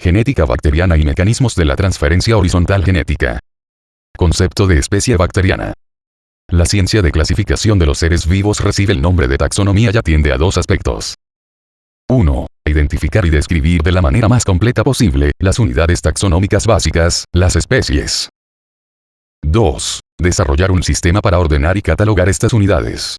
Genética bacteriana y mecanismos de la transferencia horizontal genética. Concepto de especie bacteriana. La ciencia de clasificación de los seres vivos recibe el nombre de taxonomía y atiende a dos aspectos. 1. Identificar y describir de la manera más completa posible las unidades taxonómicas básicas, las especies. 2. Desarrollar un sistema para ordenar y catalogar estas unidades.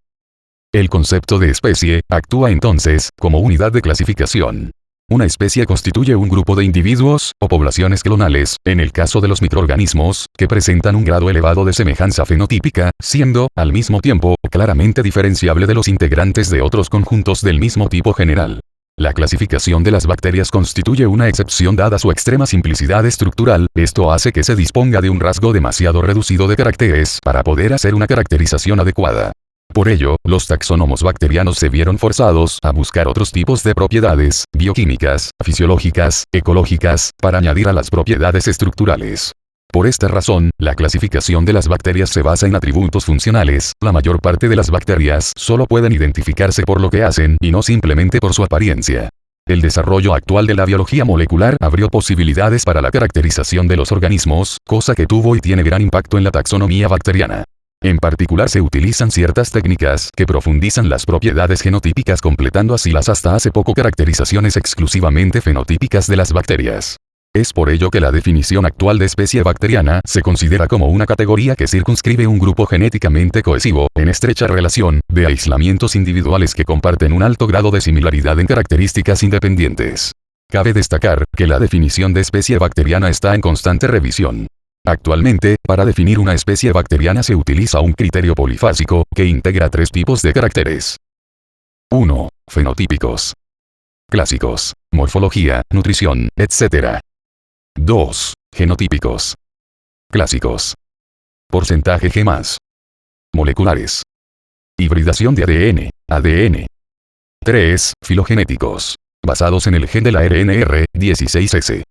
El concepto de especie actúa entonces como unidad de clasificación. Una especie constituye un grupo de individuos, o poblaciones clonales, en el caso de los microorganismos, que presentan un grado elevado de semejanza fenotípica, siendo, al mismo tiempo, claramente diferenciable de los integrantes de otros conjuntos del mismo tipo general. La clasificación de las bacterias constituye una excepción dada su extrema simplicidad estructural, esto hace que se disponga de un rasgo demasiado reducido de caracteres para poder hacer una caracterización adecuada. Por ello, los taxónomos bacterianos se vieron forzados a buscar otros tipos de propiedades, bioquímicas, fisiológicas, ecológicas, para añadir a las propiedades estructurales. Por esta razón, la clasificación de las bacterias se basa en atributos funcionales. La mayor parte de las bacterias solo pueden identificarse por lo que hacen y no simplemente por su apariencia. El desarrollo actual de la biología molecular abrió posibilidades para la caracterización de los organismos, cosa que tuvo y tiene gran impacto en la taxonomía bacteriana. En particular se utilizan ciertas técnicas que profundizan las propiedades genotípicas, completando así las hasta hace poco caracterizaciones exclusivamente fenotípicas de las bacterias. Es por ello que la definición actual de especie bacteriana se considera como una categoría que circunscribe un grupo genéticamente cohesivo, en estrecha relación, de aislamientos individuales que comparten un alto grado de similaridad en características independientes. Cabe destacar que la definición de especie bacteriana está en constante revisión. Actualmente, para definir una especie bacteriana se utiliza un criterio polifásico, que integra tres tipos de caracteres. 1. Fenotípicos. Clásicos. Morfología, nutrición, etc. 2. Genotípicos. Clásicos. Porcentaje G+. Moleculares. Hibridación de ADN, ADN. 3. Filogenéticos. Basados en el gen de la RNR16S.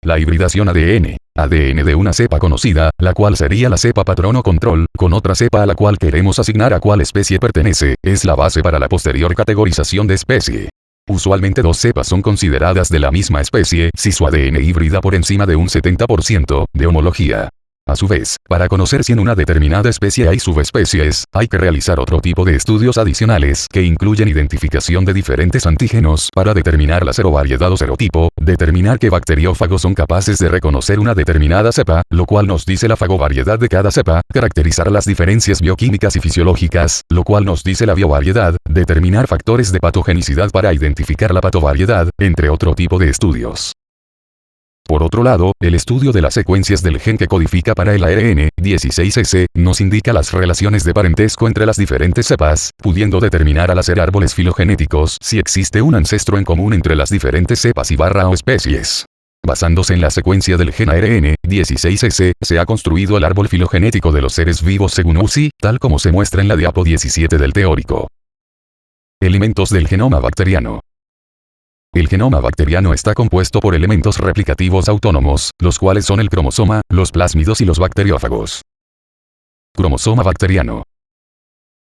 La hibridación ADN de una cepa conocida, la cual sería la cepa patrón o control, con otra cepa a la cual queremos asignar a cuál especie pertenece, es la base para la posterior categorización de especie. Usualmente dos cepas son consideradas de la misma especie si su ADN híbrida por encima de un 70% de homología. A su vez, para conocer si en una determinada especie hay subespecies, hay que realizar otro tipo de estudios adicionales que incluyen identificación de diferentes antígenos para determinar la serovariedad o serotipo, determinar qué bacteriófagos son capaces de reconocer una determinada cepa, lo cual nos dice la fagovariedad de cada cepa, caracterizar las diferencias bioquímicas y fisiológicas, lo cual nos dice la biovariedad, determinar factores de patogenicidad para identificar la patovariedad, entre otro tipo de estudios. Por otro lado, el estudio de las secuencias del gen que codifica para el ARN16S nos indica las relaciones de parentesco entre las diferentes cepas, pudiendo determinar al hacer árboles filogenéticos si existe un ancestro en común entre las diferentes cepas o especies. Basándose en la secuencia del gen ARN16S, se ha construido el árbol filogenético de los seres vivos según UCI, tal como se muestra en la diapo 17 del teórico. Elementos del genoma bacteriano. El genoma bacteriano está compuesto por elementos replicativos autónomos, los cuales son el cromosoma, los plásmidos y los bacteriófagos. Cromosoma bacteriano.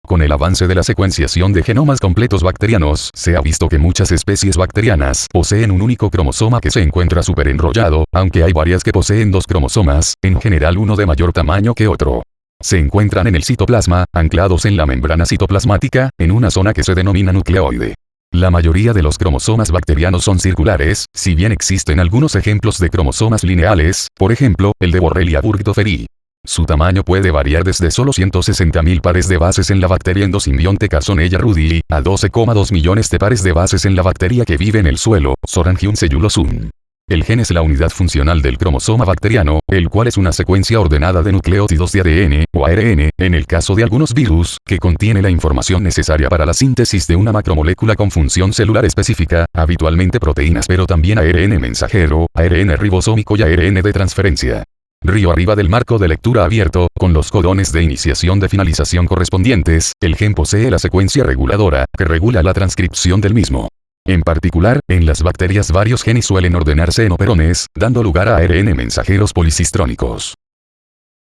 Con el avance de la secuenciación de genomas completos bacterianos, se ha visto que muchas especies bacterianas poseen un único cromosoma que se encuentra superenrollado, aunque hay varias que poseen dos cromosomas, en general uno de mayor tamaño que otro. Se encuentran en el citoplasma, anclados en la membrana citoplasmática, en una zona que se denomina nucleoide. La mayoría de los cromosomas bacterianos son circulares, si bien existen algunos ejemplos de cromosomas lineales, por ejemplo, el de Borrelia burgdorferi. Su tamaño puede variar desde solo 160.000 pares de bases en la bacteria endosimbionte Casonella rudii, a 12,2 millones de pares de bases en la bacteria que vive en el suelo, Sorangium cellulosum. El gen es la unidad funcional del cromosoma bacteriano, el cual es una secuencia ordenada de nucleótidos de ADN, o ARN, en el caso de algunos virus, que contiene la información necesaria para la síntesis de una macromolécula con función celular específica, habitualmente proteínas pero también ARN mensajero, ARN ribosómico y ARN de transferencia. Río arriba del marco de lectura abierto, con los codones de iniciación de finalización correspondientes, el gen posee la secuencia reguladora, que regula la transcripción del mismo. En particular, en las bacterias varios genes suelen ordenarse en operones, dando lugar a ARN mensajeros policistrónicos.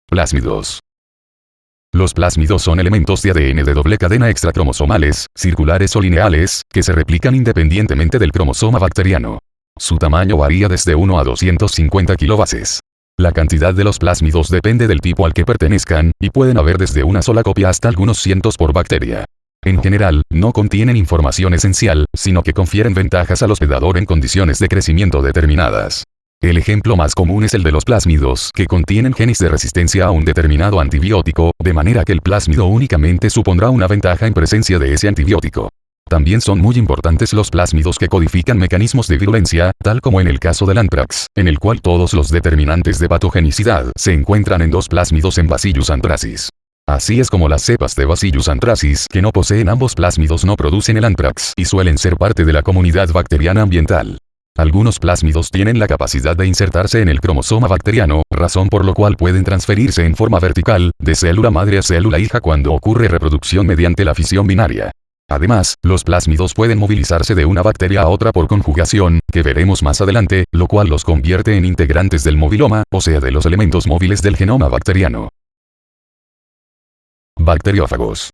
Plásmidos. Los plásmidos son elementos de ADN de doble cadena extracromosomales, circulares o lineales, que se replican independientemente del cromosoma bacteriano. Su tamaño varía desde 1 a 250 kilobases. La cantidad de los plásmidos depende del tipo al que pertenezcan, y pueden haber desde una sola copia hasta algunos cientos por bacteria. En general, no contienen información esencial, sino que confieren ventajas al hospedador en condiciones de crecimiento determinadas. El ejemplo más común es el de los plásmidos, que contienen genes de resistencia a un determinado antibiótico, de manera que el plásmido únicamente supondrá una ventaja en presencia de ese antibiótico. También son muy importantes los plásmidos que codifican mecanismos de virulencia, tal como en el caso del anthrax, en el cual todos los determinantes de patogenicidad se encuentran en dos plásmidos en Bacillus anthracis. Así es como las cepas de Bacillus anthracis que no poseen ambos plásmidos no producen el anthrax y suelen ser parte de la comunidad bacteriana ambiental. Algunos plásmidos tienen la capacidad de insertarse en el cromosoma bacteriano, razón por lo cual pueden transferirse en forma vertical, de célula madre a célula hija cuando ocurre reproducción mediante la fisión binaria. Además, los plásmidos pueden movilizarse de una bacteria a otra por conjugación, que veremos más adelante, lo cual los convierte en integrantes del moviloma, o sea de los elementos móviles del genoma bacteriano. Bacteriófagos.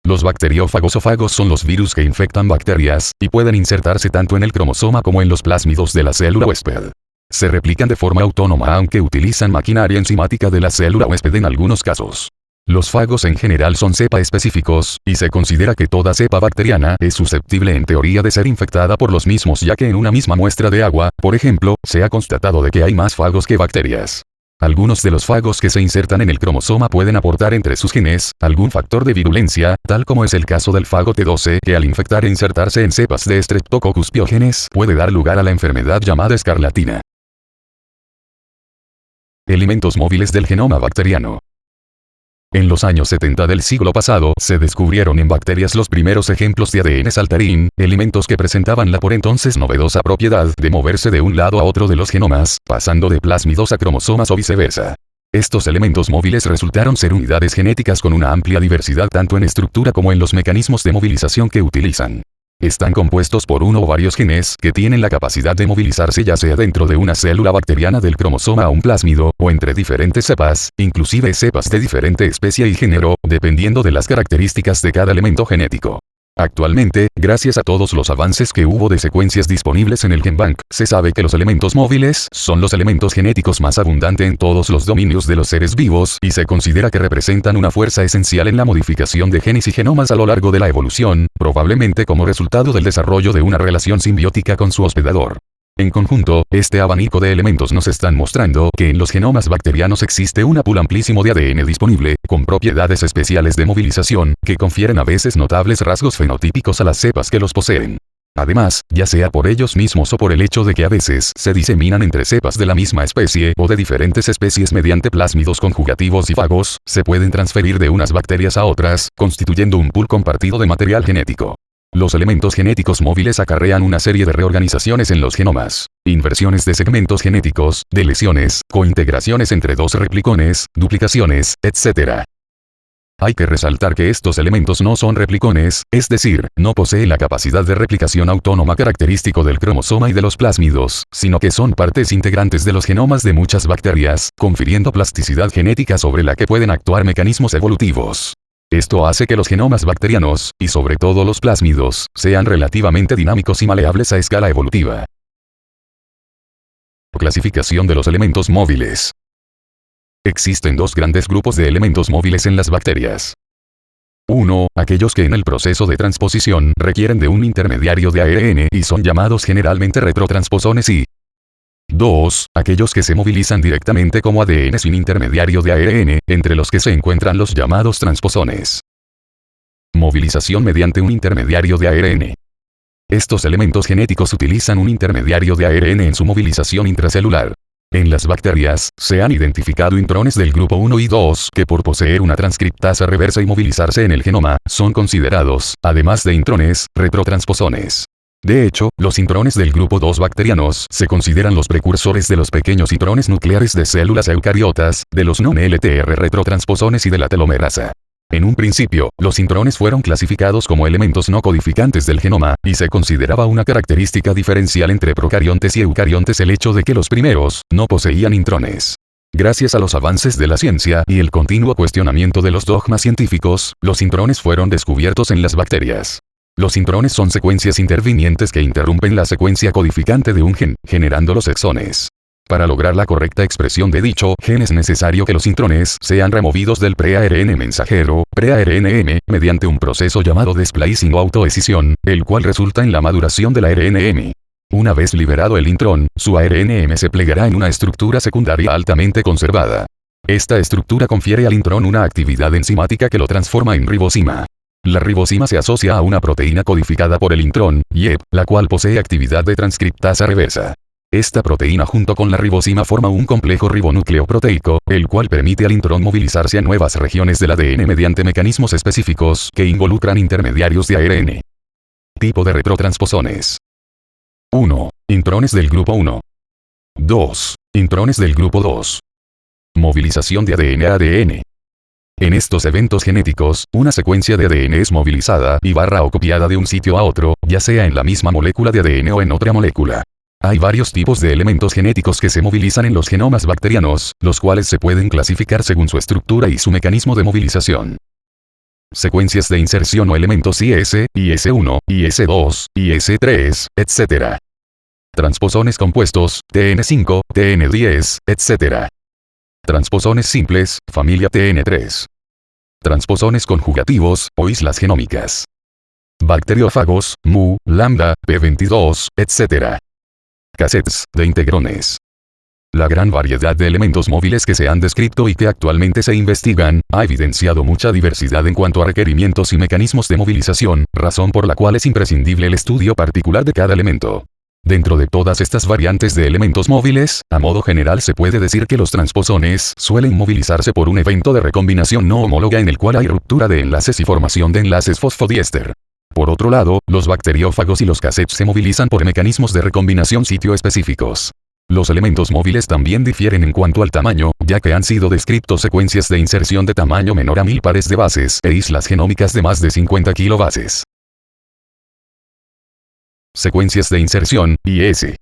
Los bacteriófagos o fagos son los virus que infectan bacterias, y pueden insertarse tanto en el cromosoma como en los plásmidos de la célula huésped. Se replican de forma autónoma aunque utilizan maquinaria enzimática de la célula huésped en algunos casos. Los fagos en general son cepa específicos, y se considera que toda cepa bacteriana es susceptible en teoría de ser infectada por los mismos, ya que en una misma muestra de agua, por ejemplo, se ha constatado de que hay más fagos que bacterias. Algunos de los fagos que se insertan en el cromosoma pueden aportar entre sus genes algún factor de virulencia, tal como es el caso del fago T12, que al infectar e insertarse en cepas de Streptococcus pyogenes puede dar lugar a la enfermedad llamada escarlatina. Elementos móviles del genoma bacteriano. En los años 70 del siglo pasado, se descubrieron en bacterias los primeros ejemplos de ADN saltarín, elementos que presentaban la por entonces novedosa propiedad de moverse de un lado a otro de los genomas, pasando de plásmidos a cromosomas o viceversa. Estos elementos móviles resultaron ser unidades genéticas con una amplia diversidad tanto en estructura como en los mecanismos de movilización que utilizan. Están compuestos por uno o varios genes que tienen la capacidad de movilizarse ya sea dentro de una célula bacteriana del cromosoma a un plásmido, o entre diferentes cepas, inclusive cepas de diferente especie y género, dependiendo de las características de cada elemento genético. Actualmente, gracias a todos los avances que hubo de secuencias disponibles en el GenBank, se sabe que los elementos móviles son los elementos genéticos más abundantes en todos los dominios de los seres vivos y se considera que representan una fuerza esencial en la modificación de genes y genomas a lo largo de la evolución, probablemente como resultado del desarrollo de una relación simbiótica con su hospedador. En conjunto, este abanico de elementos nos están mostrando que en los genomas bacterianos existe un pool amplísimo de ADN disponible, con propiedades especiales de movilización, que confieren a veces notables rasgos fenotípicos a las cepas que los poseen. Además, ya sea por ellos mismos o por el hecho de que a veces se diseminan entre cepas de la misma especie o de diferentes especies mediante plásmidos conjugativos y fagos, se pueden transferir de unas bacterias a otras, constituyendo un pool compartido de material genético. Los elementos genéticos móviles acarrean una serie de reorganizaciones en los genomas, inversiones de segmentos genéticos, deleciones, cointegraciones entre dos replicones, duplicaciones, etc. Hay que resaltar que estos elementos no son replicones, es decir, no poseen la capacidad de replicación autónoma característico del cromosoma y de los plásmidos, sino que son partes integrantes de los genomas de muchas bacterias, confiriendo plasticidad genética sobre la que pueden actuar mecanismos evolutivos. Esto hace que los genomas bacterianos, y sobre todo los plásmidos, sean relativamente dinámicos y maleables a escala evolutiva. Clasificación de los elementos móviles. Existen dos grandes grupos de elementos móviles en las bacterias. 1. Aquellos que en el proceso de transposición requieren de un intermediario de ARN y son llamados generalmente retrotransposones y 2. Aquellos que se movilizan directamente como ADN sin intermediario de ARN, entre los que se encuentran los llamados transposones. Movilización mediante un intermediario de ARN. Estos elementos genéticos utilizan un intermediario de ARN en su movilización intracelular. En las bacterias, se han identificado intrones del grupo 1 y 2 que por poseer una transcriptasa reversa y movilizarse en el genoma, son considerados, además de intrones, retrotransposones. De hecho, los intrones del grupo 2 bacterianos se consideran los precursores de los pequeños intrones nucleares de células eucariotas, de los non-LTR retrotransposones y de la telomerasa. En un principio, los intrones fueron clasificados como elementos no codificantes del genoma, y se consideraba una característica diferencial entre procariontes y eucariontes el hecho de que los primeros no poseían intrones. Gracias a los avances de la ciencia y el continuo cuestionamiento de los dogmas científicos, los intrones fueron descubiertos en las bacterias. Los intrones son secuencias intervinientes que interrumpen la secuencia codificante de un gen, generando los exones. Para lograr la correcta expresión de dicho gen es necesario que los intrones sean removidos del pre-ARN mensajero, pre-ARNM, mediante un proceso llamado splicing o autoescisión, el cual resulta en la maduración del ARNM. Una vez liberado el intrón, su ARNM se plegará en una estructura secundaria altamente conservada. Esta estructura confiere al intrón una actividad enzimática que lo transforma en ribosima. La ribosima se asocia a una proteína codificada por el intrón, YEP, la cual posee actividad de transcriptasa reversa. Esta proteína junto con la ribosima forma un complejo ribonucleoproteico, el cual permite al intrón movilizarse a nuevas regiones del ADN mediante mecanismos específicos que involucran intermediarios de ARN. Tipo de retrotransposones. 1. Intrones del grupo 1. 2. Intrones del grupo 2. Movilización de ADN a ADN. En estos eventos genéticos, una secuencia de ADN es movilizada y barra o copiada de un sitio a otro, ya sea en la misma molécula de ADN o en otra molécula. Hay varios tipos de elementos genéticos que se movilizan en los genomas bacterianos, los cuales se pueden clasificar según su estructura y su mecanismo de movilización. Secuencias de inserción o elementos IS, IS1, IS2, IS3, etc. Transposones compuestos, TN5, TN10, etc. Transposones simples, familia TN3. Transposones conjugativos, o islas genómicas. Bacteriófagos, Mu, Lambda, P22, etc. Cassettes, de integrones. La gran variedad de elementos móviles que se han descrito y que actualmente se investigan, ha evidenciado mucha diversidad en cuanto a requerimientos y mecanismos de movilización, razón por la cual es imprescindible el estudio particular de cada elemento. Dentro de todas estas variantes de elementos móviles, a modo general se puede decir que los transposones suelen movilizarse por un evento de recombinación no homóloga en el cual hay ruptura de enlaces y formación de enlaces fosfodiéster. Por otro lado, los bacteriófagos y los cassettes se movilizan por mecanismos de recombinación sitio específicos. Los elementos móviles también difieren en cuanto al tamaño, ya que han sido descritos secuencias de inserción de tamaño menor a 1000 pares de bases e islas genómicas de más de 50 kilobases. Secuencias de inserción, IS.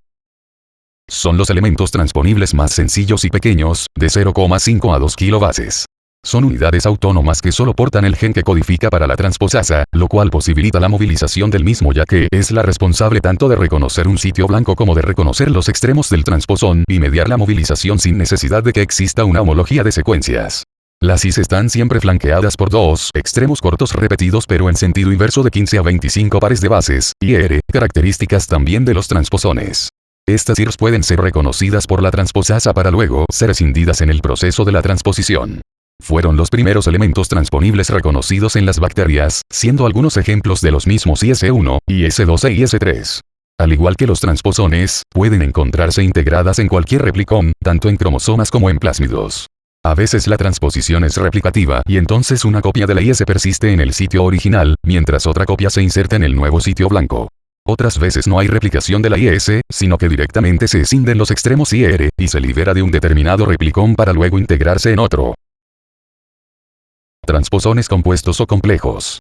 Son los elementos transponibles más sencillos y pequeños, de 0,5 a 2 kilobases. Son unidades autónomas que solo portan el gen que codifica para la transposasa, lo cual posibilita la movilización del mismo ya que es la responsable tanto de reconocer un sitio blanco como de reconocer los extremos del transposón y mediar la movilización sin necesidad de que exista una homología de secuencias. Las IS están siempre flanqueadas por dos extremos cortos repetidos pero en sentido inverso de 15 a 25 pares de bases, IR, características también de los transposones. Estas IRs pueden ser reconocidas por la transposasa para luego ser escindidas en el proceso de la transposición. Fueron los primeros elementos transponibles reconocidos en las bacterias, siendo algunos ejemplos de los mismos IS1, IS2 e IS3. Al igual que los transposones, pueden encontrarse integradas en cualquier replicón, tanto en cromosomas como en plásmidos. A veces la transposición es replicativa y entonces una copia de la IS persiste en el sitio original, mientras otra copia se inserta en el nuevo sitio blanco. Otras veces no hay replicación de la IS, sino que directamente se escinden los extremos IR, y se libera de un determinado replicón para luego integrarse en otro. Transposones compuestos o complejos.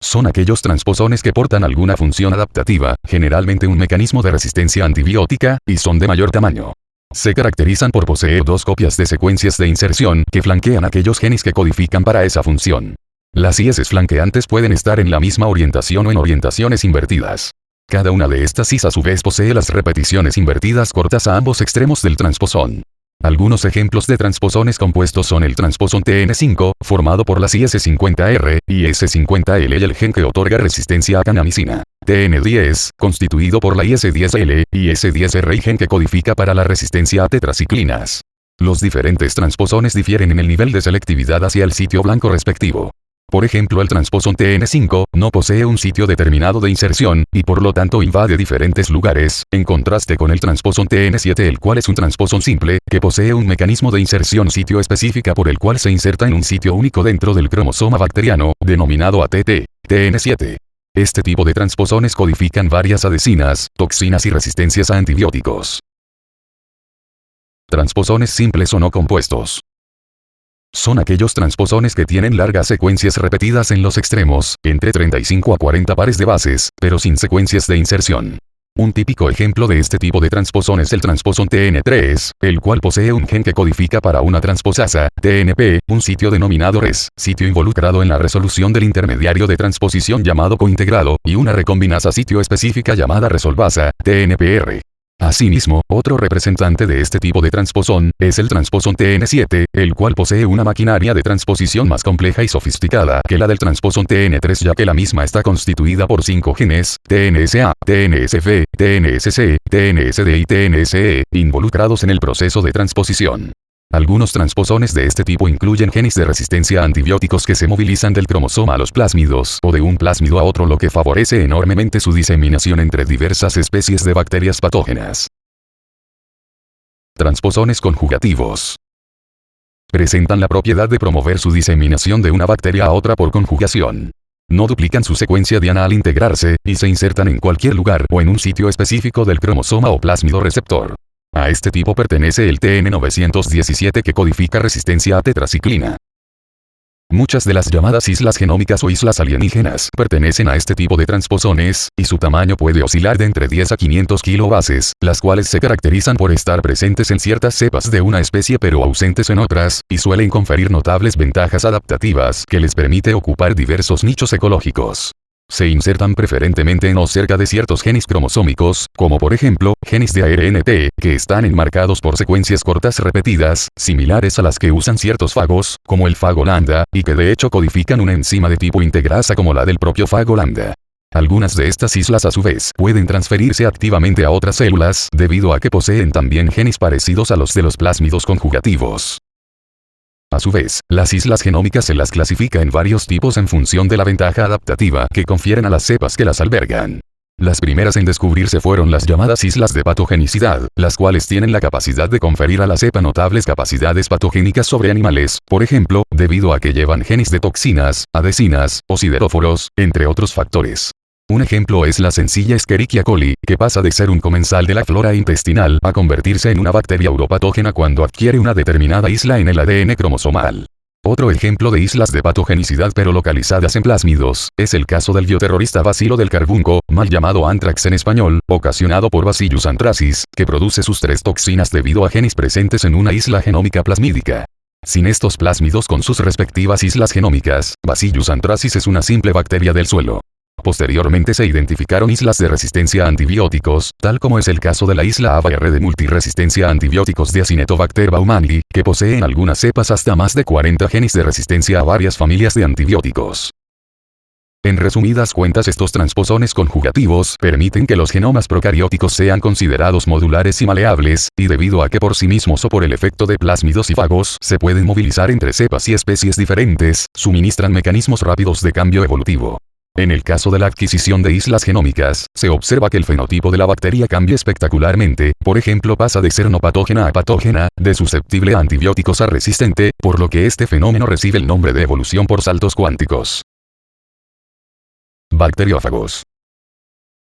Son aquellos transposones que portan alguna función adaptativa, generalmente un mecanismo de resistencia antibiótica, y son de mayor tamaño. Se caracterizan por poseer dos copias de secuencias de inserción que flanquean aquellos genes que codifican para esa función. Las IS flanqueantes pueden estar en la misma orientación o en orientaciones invertidas. Cada una de estas IS a su vez posee las repeticiones invertidas cortas a ambos extremos del transposón. Algunos ejemplos de transposones compuestos son el transposón TN5, formado por las IS50R, IS50L y el gen que otorga resistencia a canamicina. TN10, constituido por la IS10L, IS10R y gen que codifica para la resistencia a tetraciclinas. Los diferentes transposones difieren en el nivel de selectividad hacia el sitio blanco respectivo. Por ejemplo, el transposón TN5 no posee un sitio determinado de inserción, y por lo tanto invade diferentes lugares, en contraste con el transposón TN7, el cual es un transposón simple, que posee un mecanismo de inserción sitio específica por el cual se inserta en un sitio único dentro del cromosoma bacteriano, denominado ATT, TN7. Este tipo de transposones codifican varias adhesinas, toxinas y resistencias a antibióticos. Transposones simples o no compuestos. Son aquellos transposones que tienen largas secuencias repetidas en los extremos, entre 35 a 40 pares de bases, pero sin secuencias de inserción. Un típico ejemplo de este tipo de transposón es el transposón TN3, el cual posee un gen que codifica para una transposasa, TNP, un sitio denominado RES, sitio involucrado en la resolución del intermediario de transposición llamado cointegrado, y una recombinasa sitio específica llamada resolvasa, TNPR. Asimismo, otro representante de este tipo de transposón, es el transposón TN7, el cual posee una maquinaria de transposición más compleja y sofisticada que la del transposón TN3, ya que la misma está constituida por 5 genes, TNSA, TNSF, TNSC, TNSD y TNSE, involucrados en el proceso de transposición. Algunos transposones de este tipo incluyen genes de resistencia a antibióticos que se movilizan del cromosoma a los plásmidos o de un plásmido a otro, lo que favorece enormemente su diseminación entre diversas especies de bacterias patógenas. Transposones conjugativos. Presentan la propiedad de promover su diseminación de una bacteria a otra por conjugación. No duplican su secuencia diana al integrarse, y se insertan en cualquier lugar o en un sitio específico del cromosoma o plásmido receptor. A este tipo pertenece el TN917, que codifica resistencia a tetraciclina. Muchas de las llamadas islas genómicas o islas alienígenas pertenecen a este tipo de transposones, y su tamaño puede oscilar de entre 10 a 500 kilobases, las cuales se caracterizan por estar presentes en ciertas cepas de una especie pero ausentes en otras, y suelen conferir notables ventajas adaptativas que les permite ocupar diversos nichos ecológicos. Se insertan preferentemente en o cerca de ciertos genes cromosómicos, como por ejemplo, genes de ARNT, que están enmarcados por secuencias cortas repetidas, similares a las que usan ciertos fagos, como el fago lambda, y que de hecho codifican una enzima de tipo integrasa como la del propio fago lambda. Algunas de estas islas a su vez pueden transferirse activamente a otras células, debido a que poseen también genes parecidos a los de los plásmidos conjugativos. A su vez, las islas genómicas se las clasifica en varios tipos en función de la ventaja adaptativa que confieren a las cepas que las albergan. Las primeras en descubrirse fueron las llamadas islas de patogenicidad, las cuales tienen la capacidad de conferir a la cepa notables capacidades patogénicas sobre animales, por ejemplo, debido a que llevan genes de toxinas, adhesinas, o sideróforos, entre otros factores. Un ejemplo es la sencilla Escherichia coli, que pasa de ser un comensal de la flora intestinal a convertirse en una bacteria uropatógena cuando adquiere una determinada isla en el ADN cromosomal. Otro ejemplo de islas de patogenicidad pero localizadas en plásmidos, es el caso del bioterrorista bacilo del carbunco, mal llamado anthrax en español, ocasionado por Bacillus anthracis, que produce sus 3 toxinas debido a genes presentes en una isla genómica plasmídica. Sin estos plásmidos con sus respectivas islas genómicas, Bacillus anthracis es una simple bacteria del suelo. Posteriormente se identificaron islas de resistencia a antibióticos, tal como es el caso de la isla ABR de multiresistencia a antibióticos de Acinetobacter baumannii, que posee en algunas cepas hasta más de 40 genes de resistencia a varias familias de antibióticos. En resumidas cuentas, estos transposones conjugativos permiten que los genomas procarióticos sean considerados modulares y maleables, y debido a que por sí mismos o por el efecto de plásmidos y fagos se pueden movilizar entre cepas y especies diferentes, suministran mecanismos rápidos de cambio evolutivo. En el caso de la adquisición de islas genómicas, se observa que el fenotipo de la bacteria cambia espectacularmente, por ejemplo pasa de ser no patógena a patógena, de susceptible a antibióticos a resistente, por lo que este fenómeno recibe el nombre de evolución por saltos cuánticos. Bacteriófagos.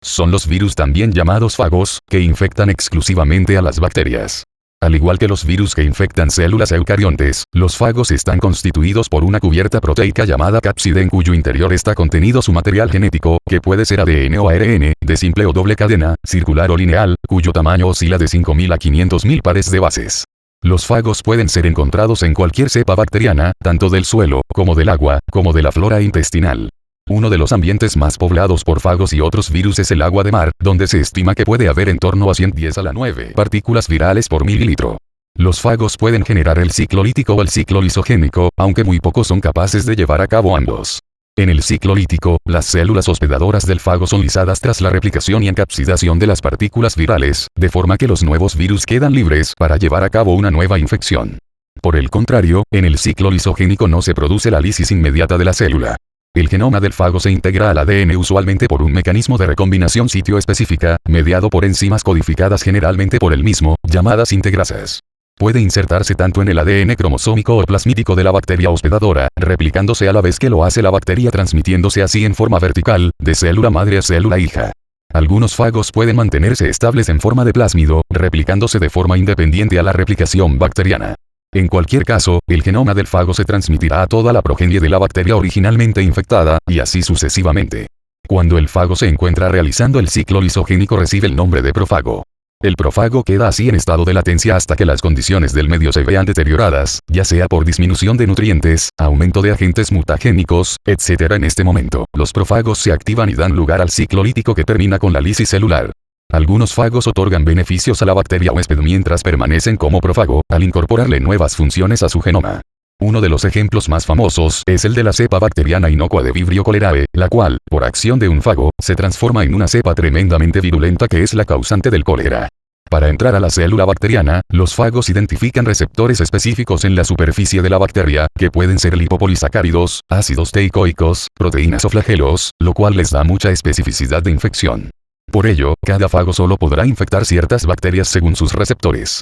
Son los virus también llamados fagos, que infectan exclusivamente a las bacterias. Al igual que los virus que infectan células eucariontes, los fagos están constituidos por una cubierta proteica llamada cápside en cuyo interior está contenido su material genético, que puede ser ADN o ARN, de simple o doble cadena, circular o lineal, cuyo tamaño oscila de 5.000 a 500.000 pares de bases. Los fagos pueden ser encontrados en cualquier cepa bacteriana, tanto del suelo, como del agua, como de la flora intestinal. Uno de los ambientes más poblados por fagos y otros virus es el agua de mar, donde se estima que puede haber en torno a 110 a la 9 partículas virales por mililitro. Los fagos pueden generar el ciclo lítico o el ciclo lisogénico, aunque muy pocos son capaces de llevar a cabo ambos. En el ciclo lítico, las células hospedadoras del fago son lisadas tras la replicación y encapsidación de las partículas virales, de forma que los nuevos virus quedan libres para llevar a cabo una nueva infección. Por el contrario, en el ciclo lisogénico no se produce la lisis inmediata de la célula. El genoma del fago se integra al ADN usualmente por un mecanismo de recombinación sitio específica, mediado por enzimas codificadas generalmente por el mismo, llamadas integrasas. Puede insertarse tanto en el ADN cromosómico o plasmídico de la bacteria hospedadora, replicándose a la vez que lo hace la bacteria, transmitiéndose así en forma vertical, de célula madre a célula hija. Algunos fagos pueden mantenerse estables en forma de plásmido, replicándose de forma independiente a la replicación bacteriana. En cualquier caso, el genoma del fago se transmitirá a toda la progenie de la bacteria originalmente infectada, y así sucesivamente. Cuando el fago se encuentra realizando el ciclo lisogénico recibe el nombre de prófago. El prófago queda así en estado de latencia hasta que las condiciones del medio se vean deterioradas, ya sea por disminución de nutrientes, aumento de agentes mutagénicos, etc. En este momento, los prófagos se activan y dan lugar al ciclo lítico que termina con la lisis celular. Algunos fagos otorgan beneficios a la bacteria huésped mientras permanecen como prófago, al incorporarle nuevas funciones a su genoma. Uno de los ejemplos más famosos es el de la cepa bacteriana inocua de Vibrio cholerae, la cual, por acción de un fago, se transforma en una cepa tremendamente virulenta que es la causante del cólera. Para entrar a la célula bacteriana, los fagos identifican receptores específicos en la superficie de la bacteria, que pueden ser lipopolisacáridos, ácidos teicoicos, proteínas o flagelos, lo cual les da mucha especificidad de infección. Por ello, cada fago solo podrá infectar ciertas bacterias según sus receptores.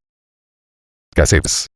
Cassettes.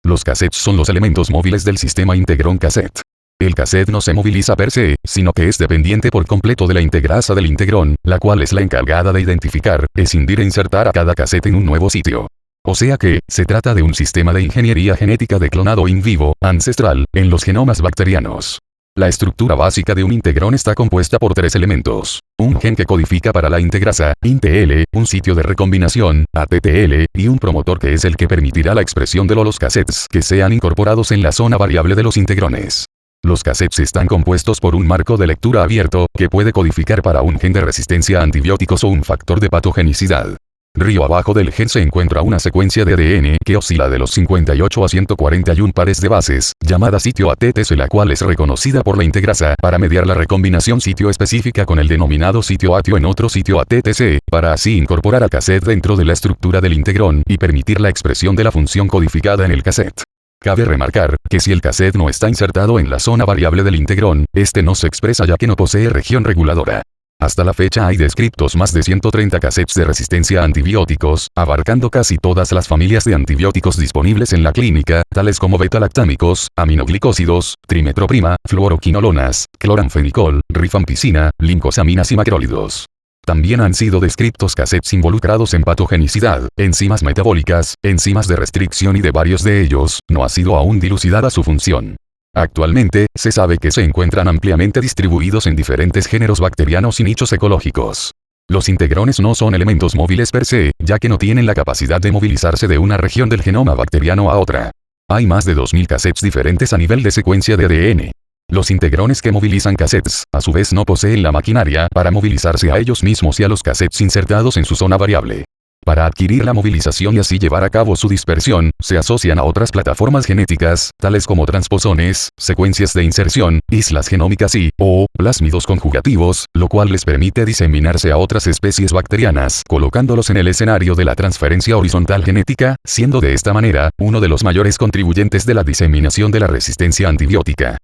Los cassettes son los elementos móviles del sistema Integron cassette. El cassette no se moviliza per se, sino que es dependiente por completo de la integrasa del Integron, la cual es la encargada de identificar, escindir e insertar a cada cassette en un nuevo sitio. O sea que, se trata de un sistema de ingeniería genética de clonado in vivo, ancestral, en los genomas bacterianos. La estructura básica de un integrón está compuesta por 3 elementos. Un gen que codifica para la integrasa, INTL, un sitio de recombinación, ATTL, y un promotor que es el que permitirá la expresión de los cassettes que sean incorporados en la zona variable de los integrones. Los cassettes están compuestos por un marco de lectura abierto, que puede codificar para un gen de resistencia a antibióticos o un factor de patogenicidad. Río abajo del gen se encuentra una secuencia de ADN que oscila de los 58 a 141 pares de bases, llamada sitio ATTC, la cual es reconocida por la integrasa para mediar la recombinación sitio específica con el denominado sitio ATIO en otro sitio ATTC, para así incorporar al cassette dentro de la estructura del integrón y permitir la expresión de la función codificada en el cassette. Cabe remarcar que si el cassette no está insertado en la zona variable del integrón, este no se expresa ya que no posee región reguladora. Hasta la fecha hay descritos más de 130 cassettes de resistencia a antibióticos, abarcando casi todas las familias de antibióticos disponibles en la clínica, tales como beta-lactámicos, aminoglicósidos, trimetroprima, fluoroquinolonas, cloranfenicol, rifampicina, lincosaminas y macrólidos. También han sido descritos cassettes involucrados en patogenicidad, enzimas metabólicas, enzimas de restricción y de varios de ellos, no ha sido aún dilucidada su función. Actualmente, se sabe que se encuentran ampliamente distribuidos en diferentes géneros bacterianos y nichos ecológicos. Los integrones no son elementos móviles per se, ya que no tienen la capacidad de movilizarse de una región del genoma bacteriano a otra. Hay más de 2000 cassettes diferentes a nivel de secuencia de ADN. Los integrones que movilizan cassettes, a su vez no poseen la maquinaria para movilizarse a ellos mismos y a los cassettes insertados en su zona variable. Para adquirir la movilización y así llevar a cabo su dispersión, se asocian a otras plataformas genéticas, tales como transposones, secuencias de inserción, islas genómicas o plásmidos conjugativos, lo cual les permite diseminarse a otras especies bacterianas, colocándolos en el escenario de la transferencia horizontal genética, siendo de esta manera, uno de los mayores contribuyentes de la diseminación de la resistencia antibiótica.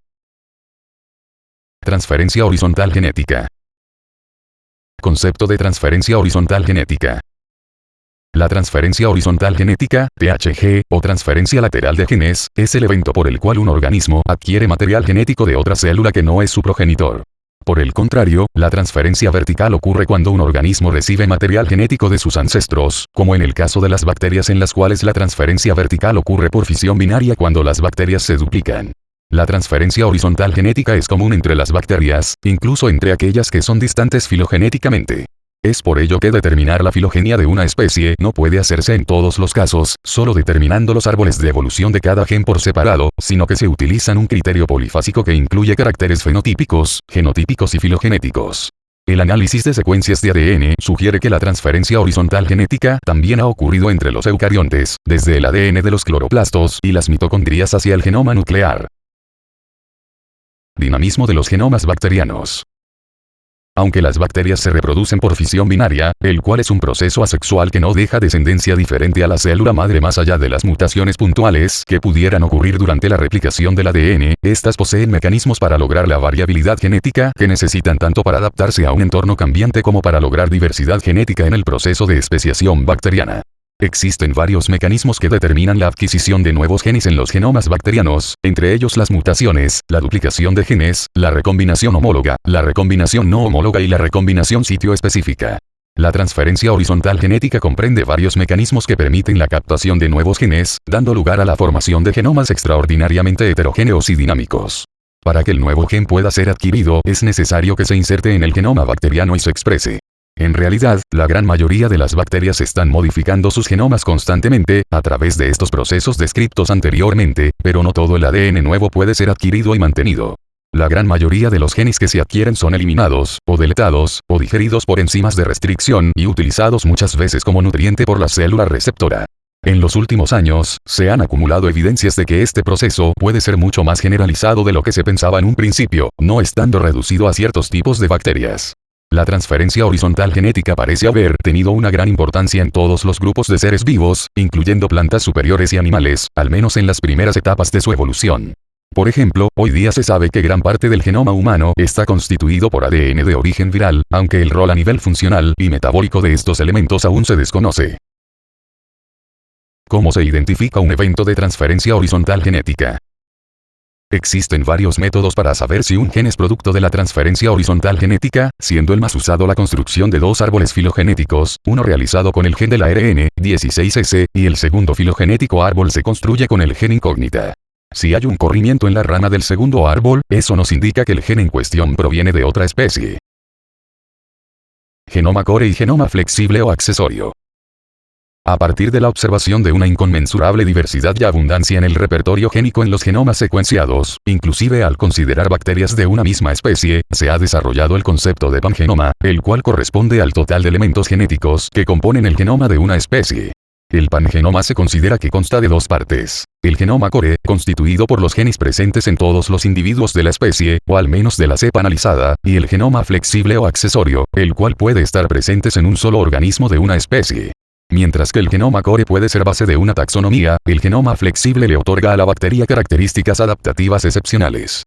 Transferencia horizontal genética. Concepto de transferencia horizontal genética. La transferencia horizontal genética, THG, o transferencia lateral de genes, es el evento por el cual un organismo adquiere material genético de otra célula que no es su progenitor. Por el contrario, la transferencia vertical ocurre cuando un organismo recibe material genético de sus ancestros, como en el caso de las bacterias en las cuales la transferencia vertical ocurre por fisión binaria cuando las bacterias se duplican. La transferencia horizontal genética es común entre las bacterias, incluso entre aquellas que son distantes filogenéticamente. Es por ello que determinar la filogenia de una especie no puede hacerse en todos los casos, solo determinando los árboles de evolución de cada gen por separado, sino que se utiliza un criterio polifásico que incluye caracteres fenotípicos, genotípicos y filogenéticos. El análisis de secuencias de ADN sugiere que la transferencia horizontal genética también ha ocurrido entre los eucariontes, desde el ADN de los cloroplastos y las mitocondrias hacia el genoma nuclear. Dinamismo de los genomas bacterianos. Aunque las bacterias se reproducen por fisión binaria, el cual es un proceso asexual que no deja descendencia diferente a la célula madre más allá de las mutaciones puntuales que pudieran ocurrir durante la replicación del ADN, estas poseen mecanismos para lograr la variabilidad genética que necesitan tanto para adaptarse a un entorno cambiante como para lograr diversidad genética en el proceso de especiación bacteriana. Existen varios mecanismos que determinan la adquisición de nuevos genes en los genomas bacterianos, entre ellos las mutaciones, la duplicación de genes, la recombinación homóloga, la recombinación no homóloga y la recombinación sitio específica. La transferencia horizontal genética comprende varios mecanismos que permiten la captación de nuevos genes, dando lugar a la formación de genomas extraordinariamente heterogéneos y dinámicos. Para que el nuevo gen pueda ser adquirido, es necesario que se inserte en el genoma bacteriano y se exprese. En realidad, la gran mayoría de las bacterias están modificando sus genomas constantemente, a través de estos procesos descritos anteriormente, pero no todo el ADN nuevo puede ser adquirido y mantenido. La gran mayoría de los genes que se adquieren son eliminados, o deletados, o digeridos por enzimas de restricción y utilizados muchas veces como nutriente por la célula receptora. En los últimos años, se han acumulado evidencias de que este proceso puede ser mucho más generalizado de lo que se pensaba en un principio, no estando reducido a ciertos tipos de bacterias. La transferencia horizontal genética parece haber tenido una gran importancia en todos los grupos de seres vivos, incluyendo plantas superiores y animales, al menos en las primeras etapas de su evolución. Por ejemplo, hoy día se sabe que gran parte del genoma humano está constituido por ADN de origen viral, aunque el rol a nivel funcional y metabólico de estos elementos aún se desconoce. ¿Cómo se identifica un evento de transferencia horizontal genética? Existen varios métodos para saber si un gen es producto de la transferencia horizontal genética, siendo el más usado la construcción de dos árboles filogenéticos, uno realizado con el gen del ARN, 16S, y el segundo filogenético árbol se construye con el gen incógnita. Si hay un corrimiento en la rama del segundo árbol, eso nos indica que el gen en cuestión proviene de otra especie. Genoma core y genoma flexible o accesorio. A partir de la observación de una inconmensurable diversidad y abundancia en el repertorio génico en los genomas secuenciados, inclusive al considerar bacterias de una misma especie, se ha desarrollado el concepto de pangenoma, el cual corresponde al total de elementos genéticos que componen el genoma de una especie. El pangenoma se considera que consta de dos partes. El genoma core, constituido por los genes presentes en todos los individuos de la especie, o al menos de la cepa analizada, y el genoma flexible o accesorio, el cual puede estar presentes en un solo organismo de una especie. Mientras que el genoma core puede ser base de una taxonomía, el genoma flexible le otorga a la bacteria características adaptativas excepcionales.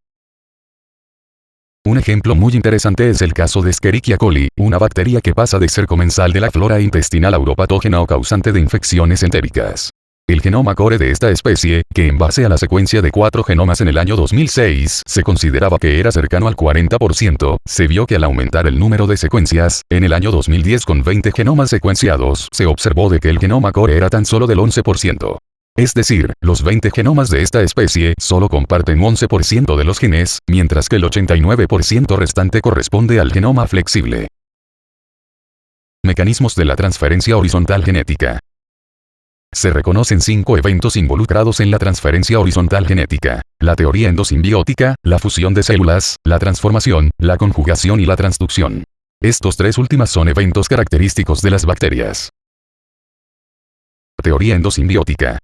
Un ejemplo muy interesante es el caso de Escherichia coli, una bacteria que pasa de ser comensal de la flora intestinal a uropatógena o causante de infecciones entéricas. El genoma core de esta especie, que en base a la secuencia de 4 genomas en el año 2006 se consideraba que era cercano al 40%, se vio que al aumentar el número de secuencias, en el año 2010 con 20 genomas secuenciados, se observó de que el genoma core era tan solo del 11%. Es decir, los 20 genomas de esta especie solo comparten 11% de los genes, mientras que el 89% restante corresponde al genoma flexible. Mecanismos de la transferencia horizontal genética. Se reconocen 5 eventos involucrados en la transferencia horizontal genética: la teoría endosimbiótica, la fusión de células, la transformación, la conjugación y la transducción. Estos tres últimas son eventos característicos de las bacterias. Teoría endosimbiótica.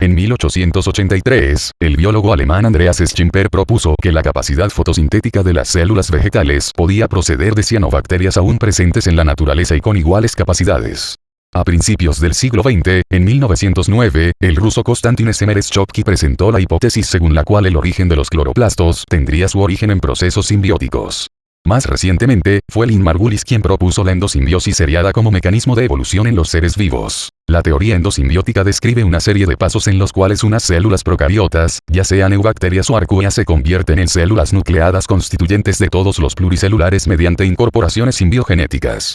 En 1883, el biólogo alemán Andreas Schimper propuso que la capacidad fotosintética de las células vegetales podía proceder de cianobacterias aún presentes en la naturaleza y con iguales capacidades. A principios del siglo XX, en 1909, el ruso Konstantin Semerezhkovsky presentó la hipótesis según la cual el origen de los cloroplastos tendría su origen en procesos simbióticos. Más recientemente, fue Lynn Margulis quien propuso la endosimbiosis seriada como mecanismo de evolución en los seres vivos. La teoría endosimbiótica describe una serie de pasos en los cuales unas células procariotas, ya sean eubacterias o arqueas, se convierten en células nucleadas constituyentes de todos los pluricelulares mediante incorporaciones simbiogenéticas.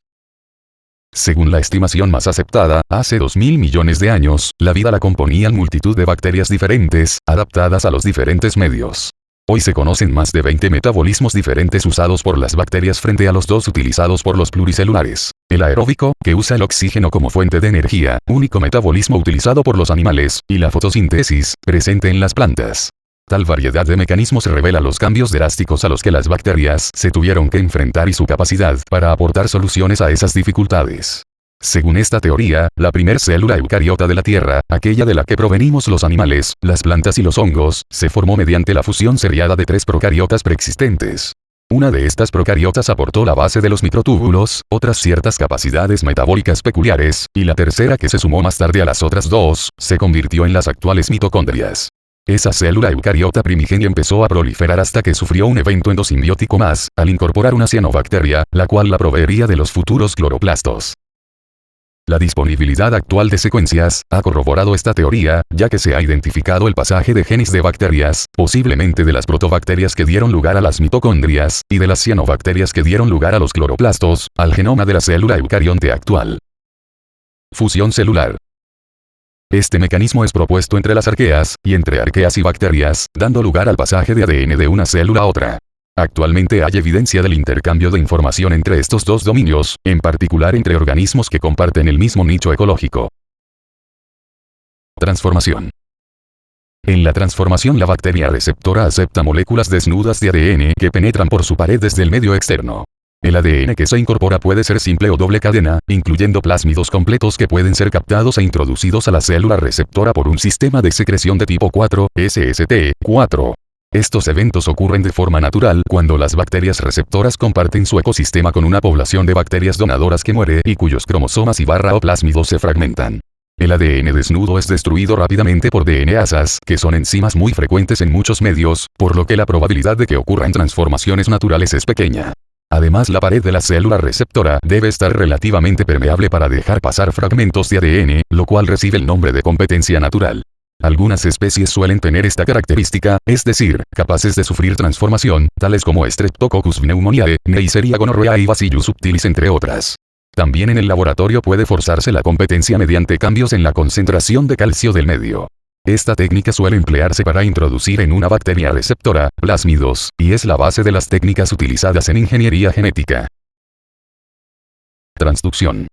Según la estimación más aceptada, hace 2.000 millones de años, la vida la componían multitud de bacterias diferentes, adaptadas a los diferentes medios. Hoy se conocen más de 20 metabolismos diferentes usados por las bacterias frente a los dos utilizados por los pluricelulares. El aeróbico, que usa el oxígeno como fuente de energía, único metabolismo utilizado por los animales, y la fotosíntesis, presente en las plantas. Tal variedad de mecanismos revela los cambios drásticos a los que las bacterias se tuvieron que enfrentar y su capacidad para aportar soluciones a esas dificultades. Según esta teoría, la primer célula eucariota de la Tierra, aquella de la que provenimos los animales, las plantas y los hongos, se formó mediante la fusión seriada de 3 procariotas preexistentes. Una de estas procariotas aportó la base de los microtúbulos, otras ciertas capacidades metabólicas peculiares, y la tercera, que se sumó más tarde a las otras dos, se convirtió en las actuales mitocondrias. Esa célula eucariota primigenia empezó a proliferar hasta que sufrió un evento endosimbiótico más, al incorporar una cianobacteria, la cual la proveería de los futuros cloroplastos. La disponibilidad actual de secuencias ha corroborado esta teoría, ya que se ha identificado el pasaje de genes de bacterias, posiblemente de las protobacterias que dieron lugar a las mitocondrias, y de las cianobacterias que dieron lugar a los cloroplastos, al genoma de la célula eucarionte actual. Fusión celular. Este mecanismo es propuesto entre las arqueas, y entre arqueas y bacterias, dando lugar al pasaje de ADN de una célula a otra. Actualmente hay evidencia del intercambio de información entre estos dos dominios, en particular entre organismos que comparten el mismo nicho ecológico. Transformación. En la transformación, la bacteria receptora acepta moléculas desnudas de ADN que penetran por su pared desde el medio externo. El ADN que se incorpora puede ser simple o doble cadena, incluyendo plásmidos completos que pueden ser captados e introducidos a la célula receptora por un sistema de secreción de tipo 4, SST4. Estos eventos ocurren de forma natural cuando las bacterias receptoras comparten su ecosistema con una población de bacterias donadoras que muere y cuyos cromosomas o plásmidos se fragmentan. El ADN desnudo es destruido rápidamente por DNasas, que son enzimas muy frecuentes en muchos medios, por lo que la probabilidad de que ocurran transformaciones naturales es pequeña. Además, la pared de la célula receptora debe estar relativamente permeable para dejar pasar fragmentos de ADN, lo cual recibe el nombre de competencia natural. Algunas especies suelen tener esta característica, es decir, capaces de sufrir transformación, tales como Streptococcus pneumoniae, Neisseria gonorrhoeae y Bacillus subtilis entre otras. También en el laboratorio puede forzarse la competencia mediante cambios en la concentración de calcio del medio. Esta técnica suele emplearse para introducir en una bacteria receptora plásmidos, y es la base de las técnicas utilizadas en ingeniería genética. Transducción.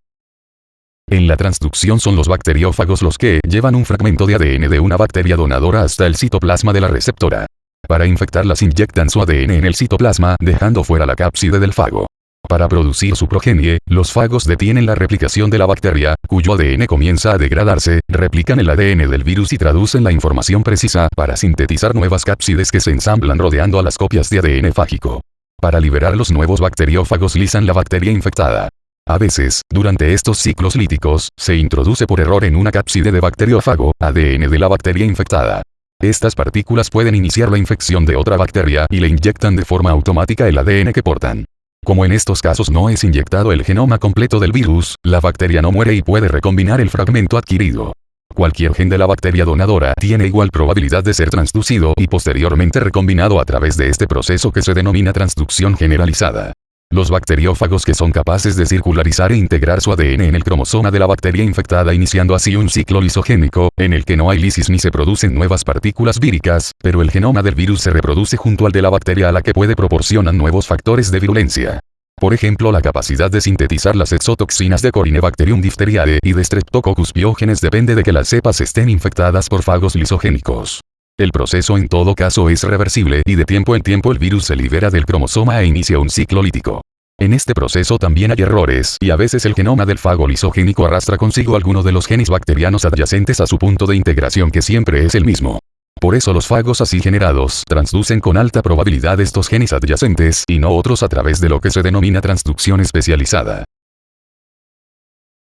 En la transducción son los bacteriófagos los que llevan un fragmento de ADN de una bacteria donadora hasta el citoplasma de la receptora. Para infectarlas inyectan su ADN en el citoplasma, dejando fuera la cápside del fago. Para producir su progenie, los fagos detienen la replicación de la bacteria, cuyo ADN comienza a degradarse, replican el ADN del virus y traducen la información precisa para sintetizar nuevas cápsides que se ensamblan rodeando a las copias de ADN fágico. Para liberar los nuevos bacteriófagos lisan la bacteria infectada. A veces, durante estos ciclos líticos, se introduce por error en una cápside de bacteriófago, ADN de la bacteria infectada. Estas partículas pueden iniciar la infección de otra bacteria y le inyectan de forma automática el ADN que portan. Como en estos casos no es inyectado el genoma completo del virus, la bacteria no muere y puede recombinar el fragmento adquirido. Cualquier gen de la bacteria donadora tiene igual probabilidad de ser transducido y posteriormente recombinado a través de este proceso que se denomina transducción generalizada. Los bacteriófagos que son capaces de circularizar e integrar su ADN en el cromosoma de la bacteria infectada, iniciando así un ciclo lisogénico, en el que no hay lisis ni se producen nuevas partículas víricas, pero el genoma del virus se reproduce junto al de la bacteria a la que puede proporcionan nuevos factores de virulencia. Por ejemplo, la capacidad de sintetizar las exotoxinas de Corynebacterium diphtheriae y de Streptococcus pyogenes depende de que las cepas estén infectadas por fagos lisogénicos. El proceso en todo caso es reversible y de tiempo en tiempo el virus se libera del cromosoma e inicia un ciclo lítico. En este proceso también hay errores y a veces el genoma del fago lisogénico arrastra consigo alguno de los genes bacterianos adyacentes a su punto de integración, que siempre es el mismo. Por eso los fagos así generados transducen con alta probabilidad estos genes adyacentes y no otros a través de lo que se denomina transducción especializada.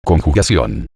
Conjugación.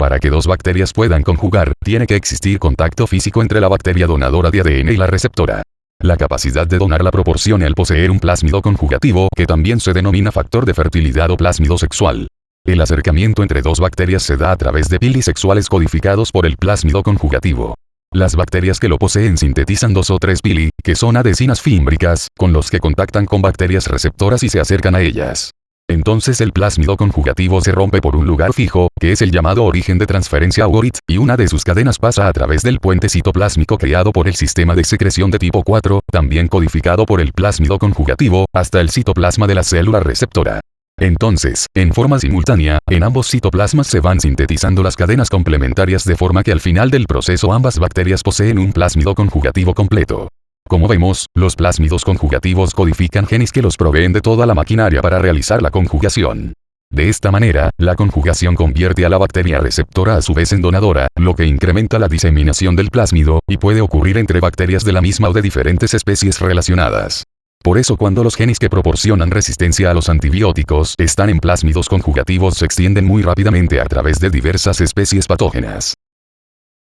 Para que dos bacterias puedan conjugar, tiene que existir contacto físico entre la bacteria donadora de ADN y la receptora. La capacidad de donar la proporciona al poseer un plásmido conjugativo, que también se denomina factor de fertilidad o plásmido sexual. El acercamiento entre dos bacterias se da a través de pili sexuales codificados por el plásmido conjugativo. Las bacterias que lo poseen sintetizan 2 o 3 pili, que son adhesinas fímbricas, con los que contactan con bacterias receptoras y se acercan a ellas. Entonces el plásmido conjugativo se rompe por un lugar fijo, que es el llamado origen de transferencia o ORIT, y una de sus cadenas pasa a través del puente citoplásmico creado por el sistema de secreción de tipo 4, también codificado por el plásmido conjugativo, hasta el citoplasma de la célula receptora. Entonces, en forma simultánea, en ambos citoplasmas se van sintetizando las cadenas complementarias de forma que al final del proceso ambas bacterias poseen un plásmido conjugativo completo. Como vemos, los plásmidos conjugativos codifican genes que los proveen de toda la maquinaria para realizar la conjugación. De esta manera, la conjugación convierte a la bacteria receptora a su vez en donadora, lo que incrementa la diseminación del plásmido, y puede ocurrir entre bacterias de la misma o de diferentes especies relacionadas. Por eso cuando los genes que proporcionan resistencia a los antibióticos están en plásmidos conjugativos se extienden muy rápidamente a través de diversas especies patógenas.